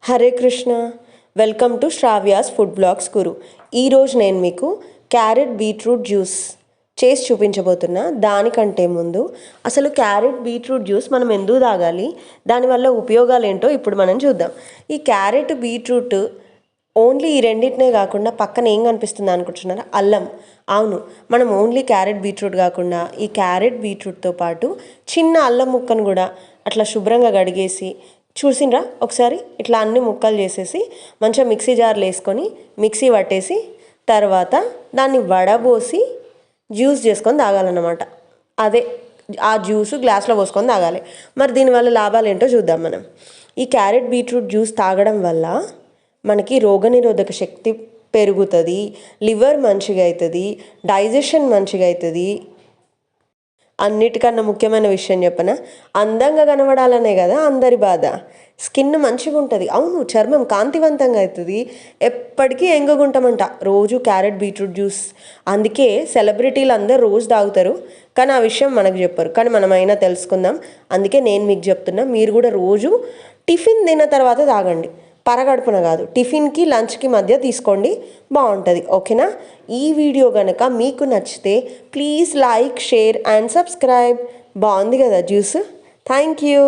Hare Krishna. Welcome to Sravya's food blogs గురు. ఈరోజు నేను మీకు క్యారెట్ బీట్రూట్ జ్యూస్ చేసి చూపించబోతున్నా. దానికంటే ముందు అసలు క్యారెట్ బీట్రూట్ జ్యూస్ మనం ఎందుకు తాగాలి, దానివల్ల ఉపయోగాలు ఏంటో ఇప్పుడు మనం చూద్దాం. ఈ క్యారెట్ బీట్రూట్ ఓన్లీ ఈ రెండింటినే కాకుండా పక్కన ఏం కనిపిస్తుంది అనుకుంటున్నారా? అల్లం. అవును, మనం ఓన్లీ క్యారెట్ బీట్రూట్ కాకుండా ఈ క్యారెట్ బీట్రూట్తో పాటు చిన్న అల్లం ముక్కను కూడా అట్లా శుభ్రంగా కడిగేసి చూసిండ్రా ఒకసారి ఇట్లా అన్ని ముక్కలు చేసేసి మంచిగా మిక్సీ జార్లో వేసుకొని మిక్సీ పట్టేసి తర్వాత దాన్ని వడబోసి జ్యూస్ చేసుకొని తాగాలన్నమాట. అదే ఆ జ్యూస్ గ్లాస్లో పోసుకొని తాగాలి. మరి దీనివల్ల లాభాలు ఏంటో చూద్దాం మనం. ఈ క్యారెట్ బీట్రూట్ జ్యూస్ తాగడం వల్ల మనకి రోగనిరోధక శక్తి పెరుగుతుంది, లివర్ మంచిగా అవుతుంది, డైజెషన్ మంచిగా అవుతుంది. అన్నిటికన్నా ముఖ్యమైన విషయం చెప్పనా, అందంగా కనబడాలనే కదా అందరి బాధ. స్కిన్ మంచిగా ఉంటుంది, అవును, చర్మం కాంతివంతంగా అవుతుంది, ఎప్పటికీ ఎంగుగుంటామంట రోజు క్యారెట్ బీట్రూట్ జ్యూస్. అందుకే సెలబ్రిటీలు అందరూ రోజు తాగుతారు, కానీ ఆ విషయం మనకు చెప్పరు, కానీ మనమైనా తెలుసుకుందాం. అందుకే నేను మీకు చెప్తున్నా, మీరు కూడా రోజు టిఫిన్ తిన్న తర్వాత తాగండి, పరగడుపున కాదు, టిఫిన్కి లంచ్కి మధ్య తీసుకోండి, బాగుంటుంది. ఓకేనా? ఈ వీడియో కనుక మీకు నచ్చితే please like, share and subscribe. బాగుంది కదా జ్యూస్? Thank you.